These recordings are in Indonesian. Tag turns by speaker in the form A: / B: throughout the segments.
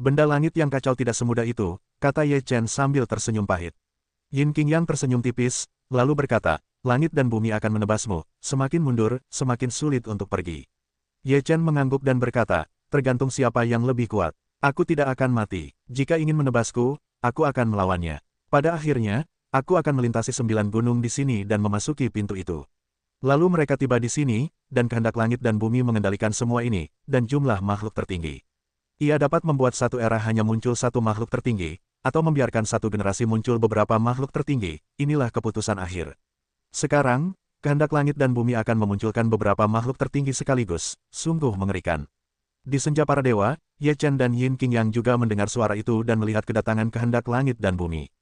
A: Benda langit yang kacau tidak semudah itu, kata Ye Chen sambil tersenyum pahit. Yin Qingyang tersenyum tipis, lalu berkata, langit dan bumi akan menebasmu, semakin mundur, semakin sulit untuk pergi. Ye Chen mengangguk dan berkata, tergantung siapa yang lebih kuat. Aku tidak akan mati. Jika ingin menebasku, aku akan melawannya. Pada akhirnya, aku akan melintasi 9 gunung di sini dan memasuki pintu itu. Lalu mereka tiba di sini, dan kehendak langit dan bumi mengendalikan semua ini, dan jumlah makhluk tertinggi. Ia dapat membuat satu era hanya muncul satu makhluk tertinggi, atau membiarkan satu generasi muncul beberapa makhluk tertinggi. Inilah keputusan akhir. Sekarang, kehendak langit dan bumi akan memunculkan beberapa makhluk tertinggi sekaligus. Sungguh mengerikan. Di senja para dewa, Ye Chen dan Yin Qingyang juga mendengar suara itu dan melihat kedatangan kehendak langit dan bumi.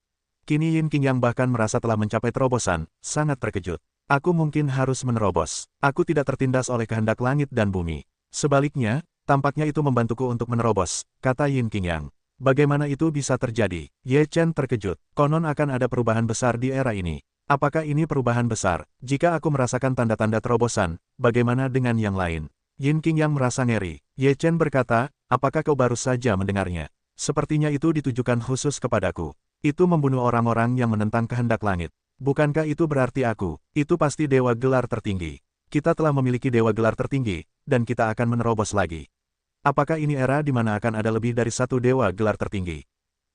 A: Kini Yin Qingyang bahkan merasa telah mencapai terobosan, sangat terkejut. Aku mungkin harus menerobos. Aku tidak tertindas oleh kehendak langit dan bumi. Sebaliknya, tampaknya itu membantuku untuk menerobos, kata Yin Qingyang. Bagaimana itu bisa terjadi? Ye Chen terkejut. Konon akan ada perubahan besar di era ini. Apakah ini perubahan besar? Jika aku merasakan tanda-tanda terobosan, bagaimana dengan yang lain? Yin Qingyang merasa ngeri. Ye Chen berkata, apakah kau baru saja mendengarnya? Sepertinya itu ditujukan khusus kepadaku. Itu membunuh orang-orang yang menentang kehendak langit. Bukankah itu berarti aku? Itu pasti dewa gelar tertinggi. Kita telah memiliki dewa gelar tertinggi, dan kita akan menerobos lagi. Apakah ini era di mana akan ada lebih dari satu dewa gelar tertinggi?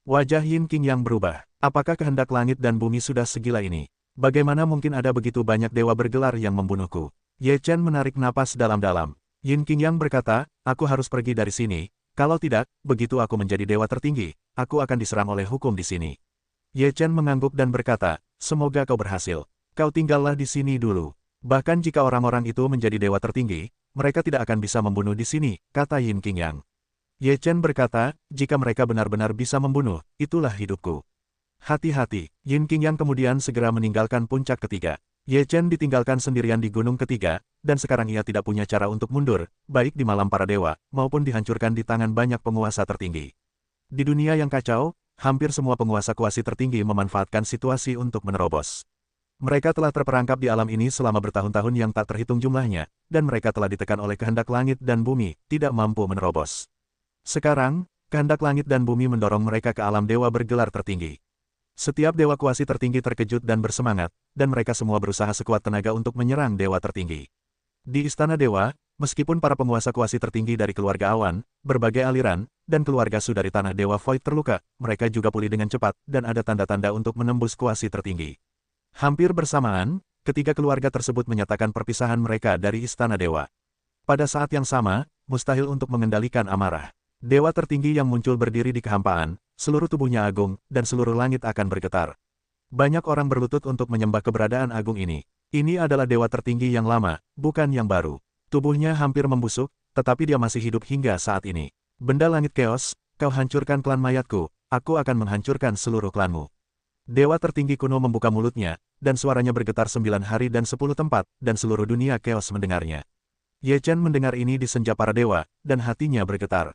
A: Wajah Yin Qingyang berubah. Apakah kehendak langit dan bumi sudah segila ini? Bagaimana mungkin ada begitu banyak dewa bergelar yang membunuhku? Ye Chen menarik napas dalam-dalam. Yin Qingyang berkata, aku harus pergi dari sini. Kalau tidak, begitu aku menjadi dewa tertinggi, aku akan diserang oleh hukum di sini. Ye Chen mengangguk dan berkata, semoga kau berhasil. Kau tinggallah di sini dulu. Bahkan jika orang-orang itu menjadi dewa tertinggi, mereka tidak akan bisa membunuh di sini, kata Yin Qingyang. Ye Chen berkata, jika mereka benar-benar bisa membunuh, itulah hidupku. Hati-hati, Yin Qingyang kemudian segera meninggalkan puncak ketiga. Ye Chen ditinggalkan sendirian di gunung ketiga, dan sekarang ia tidak punya cara untuk mundur, baik di malam para dewa, maupun dihancurkan di tangan banyak penguasa tertinggi. Di dunia yang kacau, hampir semua penguasa kuasi tertinggi memanfaatkan situasi untuk menerobos. Mereka telah terperangkap di alam ini selama bertahun-tahun yang tak terhitung jumlahnya, dan mereka telah ditekan oleh kehendak langit dan bumi, tidak mampu menerobos. Sekarang, kehendak langit dan bumi mendorong mereka ke alam dewa bergelar tertinggi. Setiap dewa kuasi tertinggi terkejut dan bersemangat, dan mereka semua berusaha sekuat tenaga untuk menyerang dewa tertinggi. Di Istana Dewa, meskipun para penguasa kuasi tertinggi dari keluarga awan, berbagai aliran, dan keluarga Su dari Tanah Dewa Void terluka, mereka juga pulih dengan cepat, dan ada tanda-tanda untuk menembus kuasi tertinggi. Hampir bersamaan, ketiga keluarga tersebut menyatakan perpisahan mereka dari Istana Dewa. Pada saat yang sama, mustahil untuk mengendalikan amarah. Dewa tertinggi yang muncul berdiri di kehampaan, seluruh tubuhnya agung, dan seluruh langit akan bergetar. Banyak orang berlutut untuk menyembah keberadaan agung ini. Ini adalah dewa tertinggi yang lama, bukan yang baru. Tubuhnya hampir membusuk, tetapi dia masih hidup hingga saat ini. Benda langit keos, kau hancurkan klan mayatku, aku akan menghancurkan seluruh klanmu. Dewa tertinggi kuno membuka mulutnya, dan suaranya bergetar 9 hari dan 10 tempat, dan seluruh dunia keos mendengarnya. Ye Chen mendengar ini di senja para dewa, dan hatinya bergetar.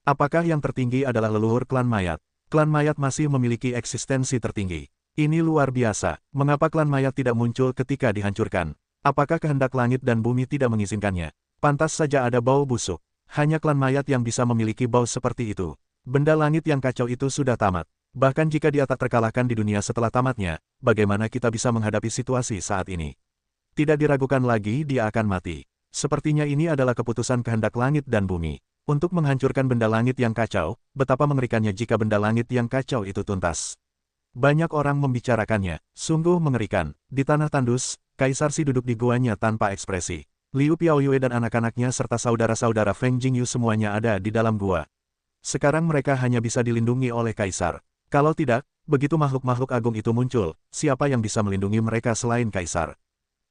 A: Apakah yang tertinggi adalah leluhur klan mayat? Klan mayat masih memiliki eksistensi tertinggi. Ini luar biasa. Mengapa klan mayat tidak muncul ketika dihancurkan? Apakah kehendak langit dan bumi tidak mengizinkannya? Pantas saja ada bau busuk. Hanya klan mayat yang bisa memiliki bau seperti itu. Benda langit yang kacau itu sudah tamat. Bahkan jika dia tak terkalahkan di dunia setelah tamatnya, bagaimana kita bisa menghadapi situasi saat ini? Tidak diragukan lagi dia akan mati. Sepertinya ini adalah keputusan kehendak langit dan bumi. Untuk menghancurkan benda langit yang kacau, betapa mengerikannya jika benda langit yang kacau itu tuntas. Banyak orang membicarakannya, sungguh mengerikan. Di tanah tandus, Kaisar Si duduk di guanya tanpa ekspresi. Liu Piaoyue dan anak-anaknya serta saudara-saudara Feng Jingyu semuanya ada di dalam gua. Sekarang mereka hanya bisa dilindungi oleh Kaisar. Kalau tidak, begitu makhluk-makhluk agung itu muncul, siapa yang bisa melindungi mereka selain Kaisar?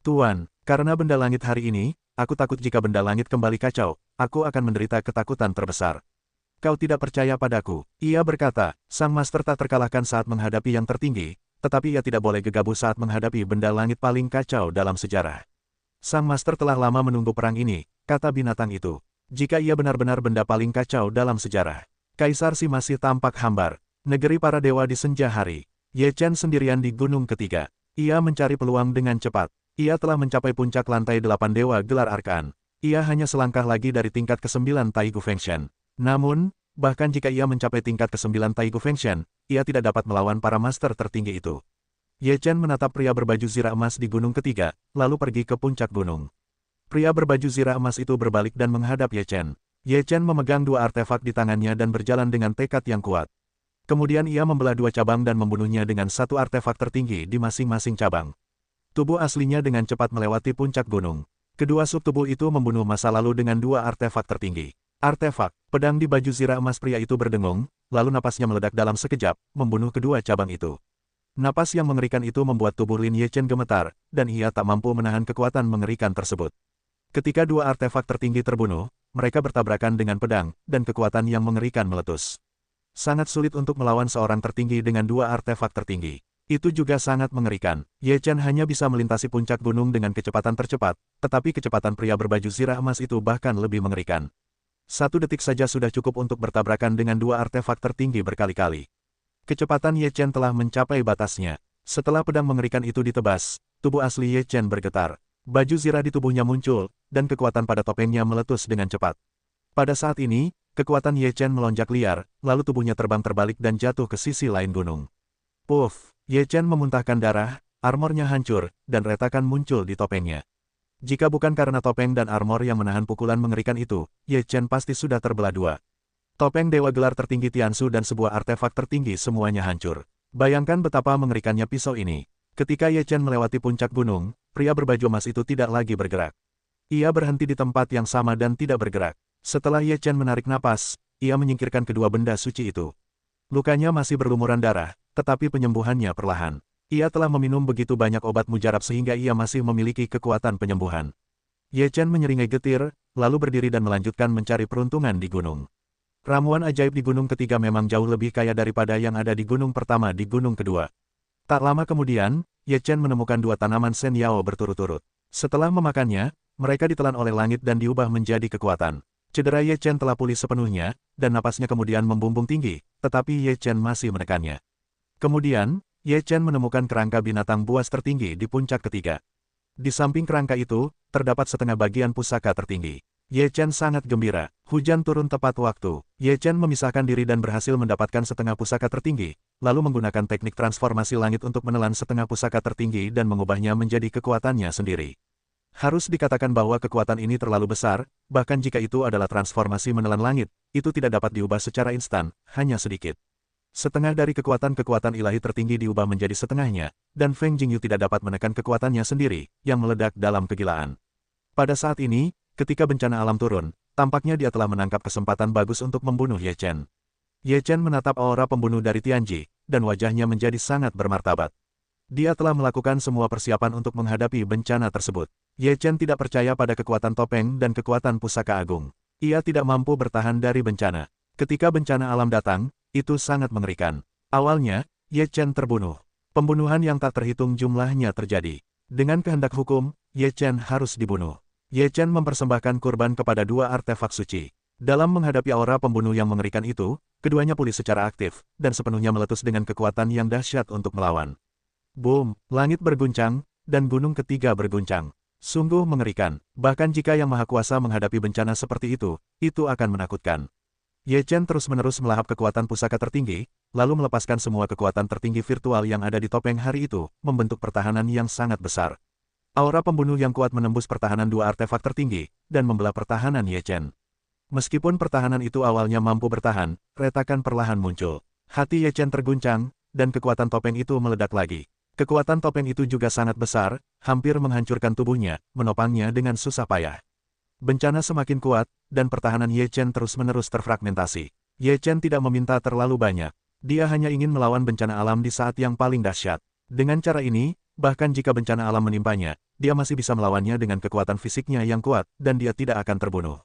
A: Tuan, karena benda langit hari ini, aku takut jika benda langit kembali kacau, aku akan menderita ketakutan terbesar. Kau tidak percaya padaku, ia berkata, sang master tak terkalahkan saat menghadapi yang tertinggi, tetapi ia tidak boleh gegabah saat menghadapi benda langit paling kacau dalam sejarah. Sang master telah lama menunggu perang ini, kata binatang itu. Jika ia benar-benar benda paling kacau dalam sejarah. Kaisar Si masih tampak hambar. Negeri para dewa di senja hari. Ye Chen sendirian di gunung ketiga. Ia mencari peluang dengan cepat. Ia telah mencapai puncak lantai 8 dewa gelar arkaan. Ia hanya selangkah lagi dari tingkat ke-9 Taigu Fengshen. Namun, bahkan jika ia mencapai tingkat ke-9 Taigu Fengshen, ia tidak dapat melawan para master tertinggi itu. Ye Chen menatap pria berbaju zirah emas di gunung ketiga, lalu pergi ke puncak gunung. Pria berbaju zirah emas itu berbalik dan menghadap Ye Chen. Ye Chen memegang dua artefak di tangannya dan berjalan dengan tekad yang kuat. Kemudian ia membelah dua cabang dan membunuhnya dengan satu artefak tertinggi di masing-masing cabang. Tubuh aslinya dengan cepat melewati puncak gunung. Kedua subtubuh itu membunuh masa lalu dengan dua artefak tertinggi. Artefak, pedang di baju zirah emas pria itu berdengung, lalu napasnya meledak dalam sekejap, membunuh kedua cabang itu. Napas yang mengerikan itu membuat tubuh Lin Ye Chen gemetar, dan ia tak mampu menahan kekuatan mengerikan tersebut. Ketika dua artefak tertinggi terbunuh, mereka bertabrakan dengan pedang, dan kekuatan yang mengerikan meletus. Sangat sulit untuk melawan seorang tertinggi dengan dua artefak tertinggi. Itu juga sangat mengerikan. Ye Chen hanya bisa melintasi puncak gunung dengan kecepatan tercepat, tetapi kecepatan pria berbaju zirah emas itu bahkan lebih mengerikan. 1 detik saja sudah cukup untuk bertabrakan dengan dua artefak tertinggi berkali-kali. Kecepatan Ye Chen telah mencapai batasnya. Setelah pedang mengerikan itu ditebas, tubuh asli Ye Chen bergetar. Baju zirah di tubuhnya muncul, dan kekuatan pada topengnya meletus dengan cepat. Pada saat ini, kekuatan Ye Chen melonjak liar, lalu tubuhnya terbang terbalik dan jatuh ke sisi lain gunung. Puff! Ye Chen memuntahkan darah, armornya hancur, dan retakan muncul di topengnya. Jika bukan karena topeng dan armor yang menahan pukulan mengerikan itu, Ye Chen pasti sudah terbelah dua. Topeng Dewa Gelar tertinggi Tiansu dan sebuah artefak tertinggi semuanya hancur. Bayangkan betapa mengerikannya pisau ini. Ketika Ye Chen melewati puncak gunung, pria berbaju emas itu tidak lagi bergerak. Ia berhenti di tempat yang sama dan tidak bergerak. Setelah Ye Chen menarik napas, ia menyingkirkan kedua benda suci itu. Lukanya masih berlumuran darah, tetapi penyembuhannya perlahan. Ia telah meminum begitu banyak obat mujarab sehingga ia masih memiliki kekuatan penyembuhan. Ye Chen menyeringai getir, lalu berdiri dan melanjutkan mencari peruntungan di gunung. Ramuan ajaib di gunung ketiga memang jauh lebih kaya daripada yang ada di gunung pertama di gunung kedua. Tak lama kemudian, Ye Chen menemukan dua tanaman Sen Yao berturut-turut. Setelah memakannya, mereka ditelan oleh langit dan diubah menjadi kekuatan. Cedera Ye Chen telah pulih sepenuhnya, dan napasnya kemudian membumbung tinggi, tetapi Ye Chen masih menekannya. Kemudian, Ye Chen menemukan kerangka binatang buas tertinggi di puncak ketiga. Di samping kerangka itu, terdapat setengah bagian pusaka tertinggi. Ye Chen sangat gembira. Hujan turun tepat waktu. Ye Chen memisahkan diri dan berhasil mendapatkan setengah pusaka tertinggi, lalu menggunakan teknik transformasi langit untuk menelan setengah pusaka tertinggi dan mengubahnya menjadi kekuatannya sendiri. Harus dikatakan bahwa kekuatan ini terlalu besar, bahkan jika itu adalah transformasi menelan langit, itu tidak dapat diubah secara instan, hanya sedikit. Setengah dari kekuatan-kekuatan ilahi tertinggi diubah menjadi setengahnya, dan Feng Jingyu tidak dapat menekan kekuatannya sendiri, yang meledak dalam kegilaan. Pada saat ini, ketika bencana alam turun, tampaknya dia telah menangkap kesempatan bagus untuk membunuh Ye Chen. Ye Chen menatap aura pembunuh dari Tianji, dan wajahnya menjadi sangat bermartabat. Dia telah melakukan semua persiapan untuk menghadapi bencana tersebut. Ye Chen tidak percaya pada kekuatan topeng dan kekuatan pusaka agung. Ia tidak mampu bertahan dari bencana. Ketika bencana alam datang, itu sangat mengerikan. Awalnya, Ye Chen terbunuh. Pembunuhan yang tak terhitung jumlahnya terjadi. Dengan kehendak hukum, Ye Chen harus dibunuh. Ye Chen mempersembahkan kurban kepada dua artefak suci. Dalam menghadapi aura pembunuh yang mengerikan itu, keduanya pulih secara aktif, dan sepenuhnya meletus dengan kekuatan yang dahsyat untuk melawan. Boom! Langit berguncang, dan gunung ketiga berguncang. Sungguh mengerikan. Bahkan jika Yang Maha Kuasa menghadapi bencana seperti itu akan menakutkan. Ye Chen terus-menerus melahap kekuatan pusaka tertinggi, lalu melepaskan semua kekuatan tertinggi virtual yang ada di topeng hari itu, membentuk pertahanan yang sangat besar. Aura pembunuh yang kuat menembus pertahanan dua artefak tertinggi, dan membelah pertahanan Ye Chen. Meskipun pertahanan itu awalnya mampu bertahan, retakan perlahan muncul. Hati Ye Chen terguncang, dan kekuatan topeng itu meledak lagi. Kekuatan topeng itu juga sangat besar, hampir menghancurkan tubuhnya, menopangnya dengan susah payah. Bencana semakin kuat, dan pertahanan Ye Chen terus-menerus terfragmentasi. Ye Chen tidak meminta terlalu banyak. Dia hanya ingin melawan bencana alam di saat yang paling dahsyat. Dengan cara ini, bahkan jika bencana alam menimpanya, dia masih bisa melawannya dengan kekuatan fisiknya yang kuat, dan dia tidak akan terbunuh.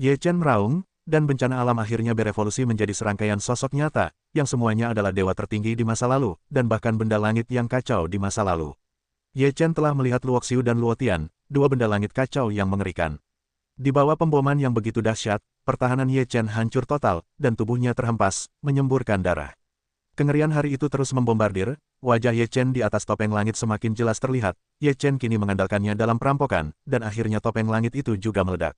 A: Ye Chen meraung, dan bencana alam akhirnya berevolusi menjadi serangkaian sosok nyata, yang semuanya adalah dewa tertinggi di masa lalu, dan bahkan benda langit yang kacau di masa lalu. Ye Chen telah melihat Luoxiu dan Luotian, dua benda langit kacau yang mengerikan. Di bawah pemboman yang begitu dahsyat, pertahanan Ye Chen hancur total, dan tubuhnya terhempas, menyemburkan darah. Kengerian hari itu terus membombardir, wajah Ye Chen di atas topeng langit semakin jelas terlihat. Ye Chen kini mengandalkannya dalam perampokan, dan akhirnya topeng langit itu juga meledak.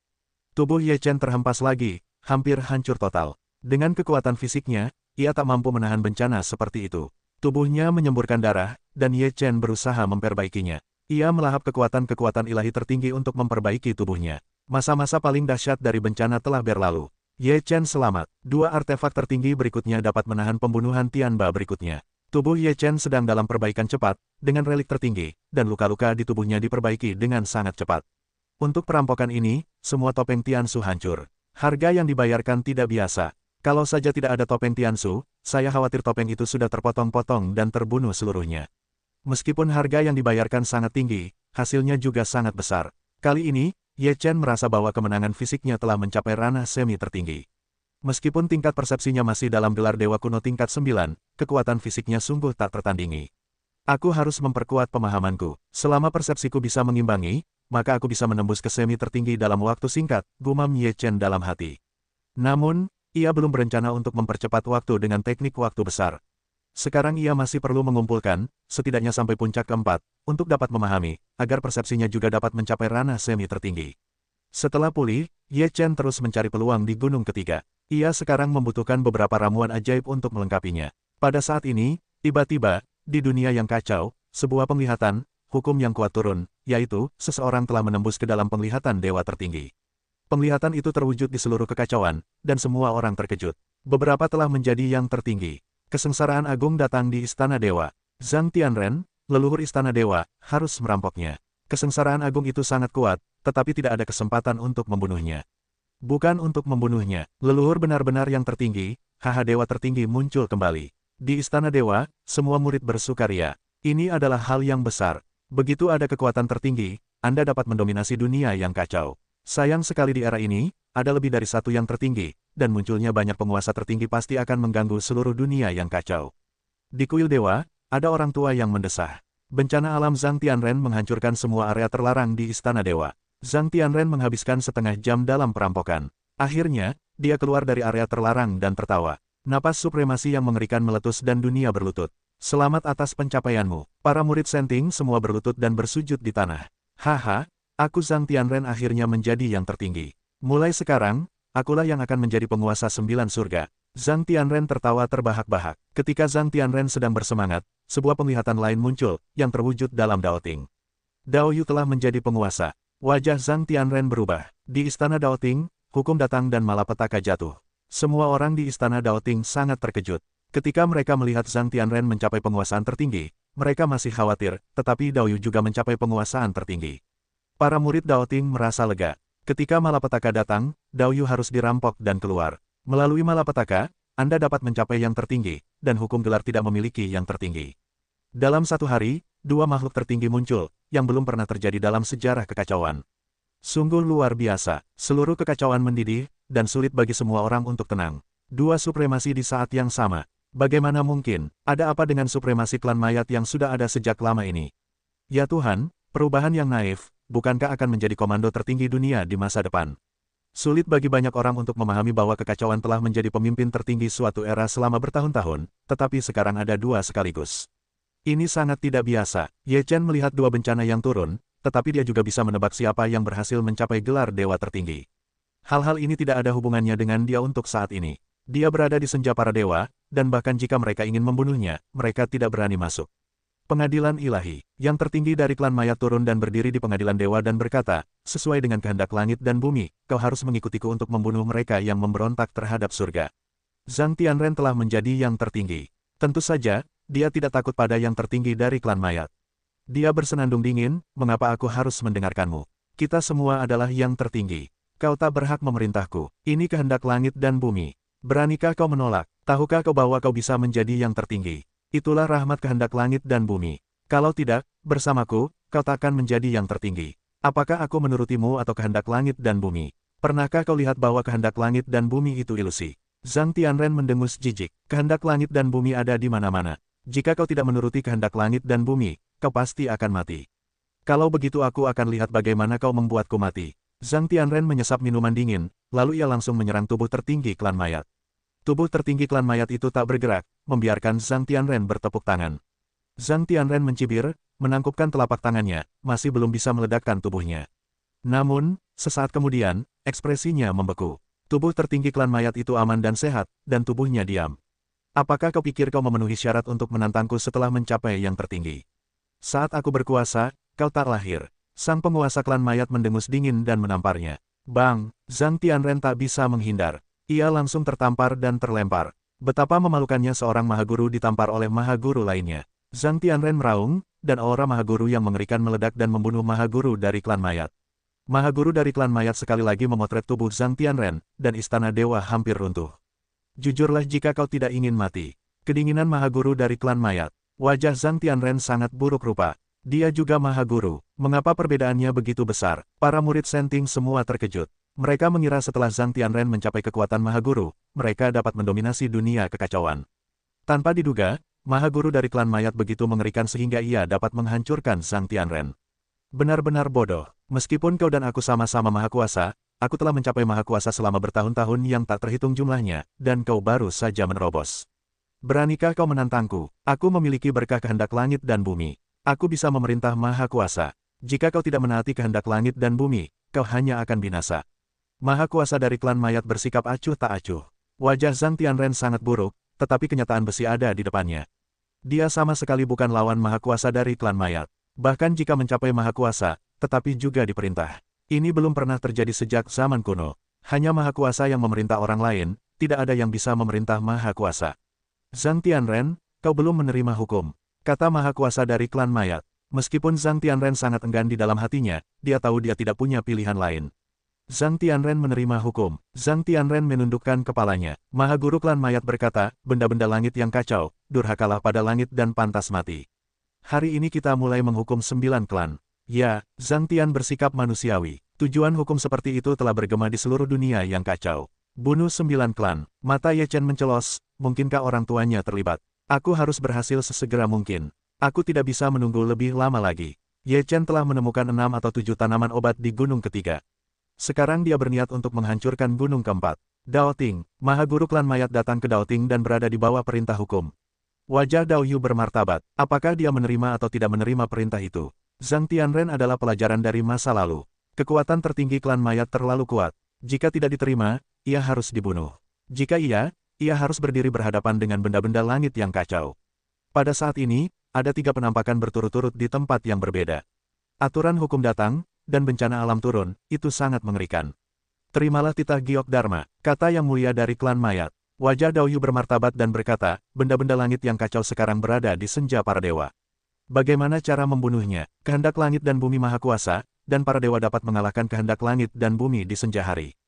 A: Tubuh Ye Chen terhempas lagi, hampir hancur total. Dengan kekuatan fisiknya, ia tak mampu menahan bencana seperti itu. Tubuhnya menyemburkan darah, dan Ye Chen berusaha memperbaikinya. Ia melahap kekuatan-kekuatan ilahi tertinggi untuk memperbaiki tubuhnya. Masa-masa paling dahsyat dari bencana telah berlalu. Ye Chen selamat. Dua artefak tertinggi berikutnya dapat menahan pembunuhan Tianba berikutnya. Tubuh Ye Chen sedang dalam perbaikan cepat, dengan relik tertinggi, dan luka-luka di tubuhnya diperbaiki dengan sangat cepat. Untuk perampokan ini, semua topeng Tiansu hancur. Harga yang dibayarkan tidak biasa. Kalau saja tidak ada topeng Tiansu, saya khawatir topeng itu sudah terpotong-potong dan terbunuh seluruhnya. Meskipun harga yang dibayarkan sangat tinggi, hasilnya juga sangat besar. Kali ini, Ye Chen merasa bahwa kemenangan fisiknya telah mencapai ranah semi tertinggi. Meskipun tingkat persepsinya masih dalam gelar dewa kuno tingkat 9, kekuatan fisiknya sungguh tak tertandingi. Aku harus memperkuat pemahamanku. Selama persepsiku bisa mengimbangi, maka aku bisa menembus ke semi tertinggi dalam waktu singkat, gumam Ye Chen dalam hati. Namun, ia belum berencana untuk mempercepat waktu dengan teknik waktu besar. Sekarang ia masih perlu mengumpulkan, setidaknya sampai puncak keempat, untuk dapat memahami, agar persepsinya juga dapat mencapai ranah semi tertinggi. Setelah pulih, Ye Chen terus mencari peluang di gunung ketiga. Ia sekarang membutuhkan beberapa ramuan ajaib untuk melengkapinya. Pada saat ini, tiba-tiba, di dunia yang kacau, sebuah penglihatan, hukum yang kuat turun, yaitu, seseorang telah menembus ke dalam penglihatan dewa tertinggi. Penglihatan itu terwujud di seluruh kekacauan, dan semua orang terkejut. Beberapa telah menjadi yang tertinggi. Kesengsaraan agung datang di Istana Dewa. Zhang Tianren, leluhur Istana Dewa, harus merampoknya. Kesengsaraan agung itu sangat kuat, tetapi tidak ada kesempatan untuk membunuhnya. Bukan untuk membunuhnya, leluhur benar-benar yang tertinggi, haha dewa tertinggi muncul kembali. Di Istana Dewa, semua murid bersukaria. Ini adalah hal yang besar. Begitu ada kekuatan tertinggi, Anda dapat mendominasi dunia yang kacau. Sayang sekali di era ini, ada lebih dari satu yang tertinggi, dan munculnya banyak penguasa tertinggi pasti akan mengganggu seluruh dunia yang kacau. Di kuil dewa, ada orang tua yang mendesah. Bencana alam Zhang Tianren menghancurkan semua area terlarang di Istana Dewa. Zhang Tianren menghabiskan setengah jam dalam perampokan. Akhirnya, dia keluar dari area terlarang dan tertawa. Napas supremasi yang mengerikan meletus dan dunia berlutut. Selamat atas pencapaianmu. Para murid Senting semua berlutut dan bersujud di tanah. Haha. Aku Zhang Tianren akhirnya menjadi yang tertinggi. Mulai sekarang, akulah yang akan menjadi penguasa 9 surga. Zhang Tianren tertawa terbahak-bahak. Ketika Zhang Tianren sedang bersemangat, sebuah penglihatan lain muncul, yang terwujud dalam Daoting. Dao Yu telah menjadi penguasa. Wajah Zhang Tianren berubah. Di Istana Daoting, hukum datang dan malapetaka jatuh. Semua orang di Istana Daoting sangat terkejut. Ketika mereka melihat Zhang Tianren mencapai penguasaan tertinggi, mereka masih khawatir, tetapi Dao Yu juga mencapai penguasaan tertinggi. Para murid Daoting merasa lega. Ketika malapetaka datang, Dao Yu harus dirampok dan keluar. Melalui malapetaka, Anda dapat mencapai yang tertinggi, dan hukum gelar tidak memiliki yang tertinggi. Dalam satu hari, dua makhluk tertinggi muncul, yang belum pernah terjadi dalam sejarah kekacauan. Sungguh luar biasa, seluruh kekacauan mendidih, dan sulit bagi semua orang untuk tenang. Dua supremasi di saat yang sama. Bagaimana mungkin? Ada apa dengan supremasi klan mayat yang sudah ada sejak lama ini? Ya Tuhan, perubahan yang naif. Bukankah akan menjadi komando tertinggi dunia di masa depan? Sulit bagi banyak orang untuk memahami bahwa kekacauan telah menjadi pemimpin tertinggi suatu era selama bertahun-tahun, tetapi sekarang ada dua sekaligus. Ini sangat tidak biasa. Ye Chen melihat dua bencana yang turun, tetapi dia juga bisa menebak siapa yang berhasil mencapai gelar dewa tertinggi. Hal-hal ini tidak ada hubungannya dengan dia untuk saat ini. Dia berada di senja para dewa, dan bahkan jika mereka ingin membunuhnya, mereka tidak berani masuk. Pengadilan ilahi, yang tertinggi dari klan mayat turun dan berdiri di pengadilan dewa dan berkata, sesuai dengan kehendak langit dan bumi, kau harus mengikutiku untuk membunuh mereka yang memberontak terhadap surga. Zhang Tianren telah menjadi yang tertinggi. Tentu saja, dia tidak takut pada yang tertinggi dari klan mayat. Dia bersenandung dingin, mengapa aku harus mendengarkanmu? Kita semua adalah yang tertinggi. Kau tak berhak memerintahku. Ini kehendak langit dan bumi. Beranikah kau menolak? Tahukah kau bahwa kau bisa menjadi yang tertinggi? Itulah rahmat kehendak langit dan bumi. Kalau tidak, bersamaku, kau takkan menjadi yang tertinggi. Apakah aku menurutimu atau kehendak langit dan bumi? Pernahkah kau lihat bahwa kehendak langit dan bumi itu ilusi? Zhang Tianren mendengus jijik. Kehendak langit dan bumi ada di mana-mana. Jika kau tidak menuruti kehendak langit dan bumi, kau pasti akan mati. Kalau begitu aku akan lihat bagaimana kau membuatku mati. Zhang Tianren menyesap minuman dingin, lalu ia langsung menyerang tubuh tertinggi klan mayat. Tubuh tertinggi klan mayat itu tak bergerak, membiarkan Zhang Tianren bertepuk tangan. Zhang Tianren mencibir, menangkupkan telapak tangannya, masih belum bisa meledakkan tubuhnya. Namun, sesaat kemudian, ekspresinya membeku. Tubuh tertinggi klan mayat itu aman dan sehat, dan tubuhnya diam. Apakah kau pikir kau memenuhi syarat untuk menantangku setelah mencapai yang tertinggi? Saat aku berkuasa, kau tak lahir. Sang penguasa klan mayat mendengus dingin dan menamparnya. Bang, Zhang Tianren tak bisa menghindar. Ia langsung tertampar dan terlempar. Betapa memalukannya seorang mahaguru ditampar oleh mahaguru lainnya. Zhang Tianren meraung, dan aura mahaguru yang mengerikan meledak dan membunuh mahaguru dari klan mayat. Mahaguru dari klan mayat sekali lagi memotret tubuh Zhang Tianren, dan istana dewa hampir runtuh. Jujurlah jika kau tidak ingin mati. Kedinginan mahaguru dari klan mayat. Wajah Zhang Tianren sangat buruk rupa. Dia juga mahaguru. Mengapa perbedaannya begitu besar? Para murid Senting semua terkejut. Mereka mengira setelah Zhang Tianren mencapai kekuatan mahaguru, mereka dapat mendominasi dunia kekacauan. Tanpa diduga, mahaguru dari klan mayat begitu mengerikan sehingga ia dapat menghancurkan Zhang Tianren. Benar-benar bodoh. Meskipun kau dan aku sama-sama maha kuasa, aku telah mencapai maha kuasa selama bertahun-tahun yang tak terhitung jumlahnya, dan kau baru saja menerobos. Beranikah kau menantangku? Aku memiliki berkah kehendak langit dan bumi. Aku bisa memerintah maha kuasa. Jika kau tidak menaati kehendak langit dan bumi, kau hanya akan binasa. Maha kuasa dari klan mayat bersikap acuh tak acuh. Wajah Zhang Tianren sangat buruk, tetapi kenyataan besi ada di depannya. Dia sama sekali bukan lawan maha kuasa dari klan mayat. Bahkan jika mencapai maha kuasa, tetapi juga diperintah. Ini belum pernah terjadi sejak zaman kuno. Hanya maha kuasa yang memerintah orang lain, tidak ada yang bisa memerintah maha kuasa. Zhang Tianren, kau belum menerima hukum, kata maha kuasa dari klan mayat. Meskipun Zhang Tianren sangat enggan di dalam hatinya, dia tahu dia tidak punya pilihan lain. Zhang Tianren menerima hukum. Zhang Tianren menundukkan kepalanya. Maha guru klan mayat berkata, benda-benda langit yang kacau, durhakalah pada langit dan pantas mati. Hari ini kita mulai menghukum 9 klan. Ya, Zhang Tian bersikap manusiawi. Tujuan hukum seperti itu telah bergema di seluruh dunia yang kacau. Bunuh 9 klan. Mata Ye Chen mencelos, mungkinkah orang tuanya terlibat? Aku harus berhasil sesegera mungkin. Aku tidak bisa menunggu lebih lama lagi. Ye Chen telah menemukan 6 atau 7 tanaman obat di gunung ketiga. Sekarang dia berniat untuk menghancurkan gunung keempat. Dao Ting, maha guru klan mayat datang ke Dao Ting dan berada di bawah perintah hukum. Wajah Dao Yu bermartabat. Apakah dia menerima atau tidak menerima perintah itu? Zhang Tianren adalah pelajaran dari masa lalu. Kekuatan tertinggi klan mayat terlalu kuat. Jika tidak diterima, ia harus dibunuh. Jika ia harus berdiri berhadapan dengan benda-benda langit yang kacau. Pada saat ini, ada 3 penampakan berturut-turut di tempat yang berbeda. Aturan hukum datang, dan bencana alam turun, itu sangat mengerikan. Terimalah titah Giok Dharma, kata yang mulia dari klan mayat. Wajah Dao Yu bermartabat dan berkata, benda-benda langit yang kacau sekarang berada di senja para dewa. Bagaimana cara membunuhnya? Kehendak langit dan bumi maha kuasa, dan para dewa dapat mengalahkan kehendak langit dan bumi di senja hari.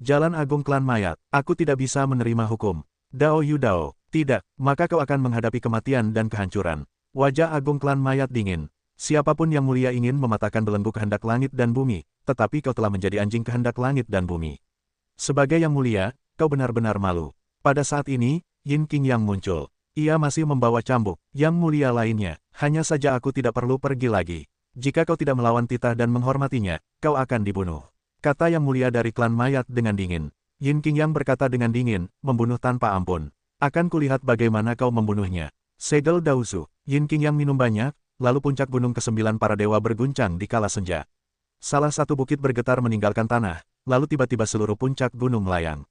A: Jalan Agung Klan Mayat, aku tidak bisa menerima hukum. Dao Yu Dao, tidak, maka kau akan menghadapi kematian dan kehancuran. Wajah Agung Klan Mayat dingin. Siapapun yang mulia ingin mematahkan belenggu kehendak langit dan bumi, tetapi kau telah menjadi anjing kehendak langit dan bumi. Sebagai yang mulia, kau benar-benar malu. Pada saat ini, Yin Qingyang muncul. Ia masih membawa cambuk. Yang mulia lainnya, hanya saja aku tidak perlu pergi lagi. Jika kau tidak melawan titah dan menghormatinya, kau akan dibunuh. Kata yang mulia dari klan mayat dengan dingin. Yin Qingyang berkata dengan dingin, membunuh tanpa ampun. Akan kulihat bagaimana kau membunuhnya. Segel Daosu. Yin Qingyang minum banyak, lalu puncak gunung ke-9 para dewa berguncang di kala senja. Salah satu bukit bergetar meninggalkan tanah, lalu tiba-tiba seluruh puncak gunung melayang.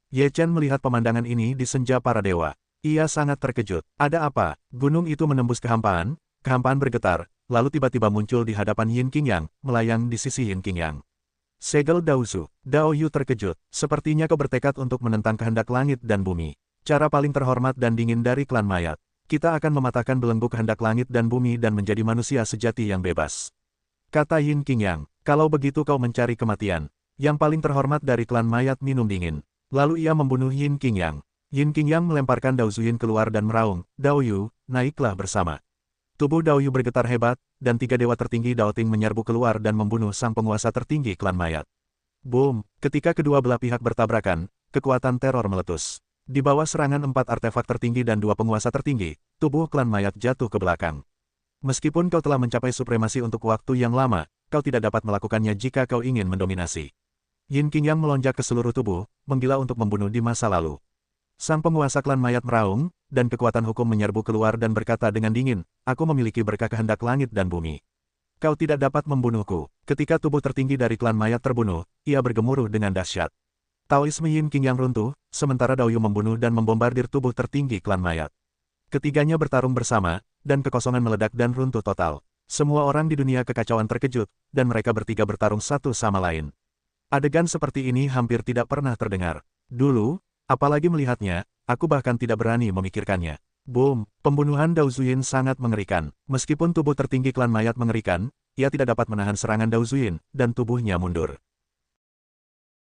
A: Ye Chen melihat pemandangan ini di senja para dewa. Ia sangat terkejut. Ada apa? Gunung itu menembus kehampaan bergetar, lalu tiba-tiba muncul di hadapan Yin Qingyang, melayang di sisi Yin Qingyang. Segel Daosu. Dao Yu terkejut. Sepertinya kau bertekad untuk menentang kehendak langit dan bumi. Cara paling terhormat dan dingin dari klan mayat. Kita akan mematahkan belenggu kehendak langit dan bumi dan menjadi manusia sejati yang bebas. Kata Yin Qingyang, kalau begitu kau mencari kematian. Yang paling terhormat dari klan mayat minum dingin. Lalu ia membunuh Yin Qingyang. Yin Qingyang melemparkan Dao Zuyin keluar dan meraung, Dao Yu, naiklah bersama. Tubuh Dao Yu bergetar hebat, dan 3 dewa tertinggi Dao Ting menyerbu keluar dan membunuh sang penguasa tertinggi klan mayat. Boom! Ketika kedua belah pihak bertabrakan, kekuatan teror meletus. Di bawah serangan 4 artefak tertinggi dan 2 penguasa tertinggi, tubuh klan mayat jatuh ke belakang. Meskipun kau telah mencapai supremasi untuk waktu yang lama, kau tidak dapat melakukannya jika kau ingin mendominasi. Yin Qingyang melonjak ke seluruh tubuh, menggila untuk membunuh di masa lalu. Sang penguasa klan mayat meraung, dan kekuatan hukum menyerbu keluar dan berkata dengan dingin, aku memiliki berkah kehendak langit dan bumi. Kau tidak dapat membunuhku. Ketika tubuh tertinggi dari klan mayat terbunuh, ia bergemuruh dengan dahsyat. Taoisme Yin Qing yang runtuh, sementara Dao Yu membunuh dan membombardir tubuh tertinggi klan mayat. Ketiganya bertarung bersama, dan kekosongan meledak dan runtuh total. Semua orang di dunia kekacauan terkejut, dan mereka bertiga bertarung satu sama lain. Adegan seperti ini hampir tidak pernah terdengar. Dulu, apalagi melihatnya, aku bahkan tidak berani memikirkannya. Boom! Pembunuhan Dao Zuyin sangat mengerikan. Meskipun tubuh tertinggi klan mayat mengerikan, ia tidak dapat menahan serangan Dao Zuyin, dan tubuhnya mundur.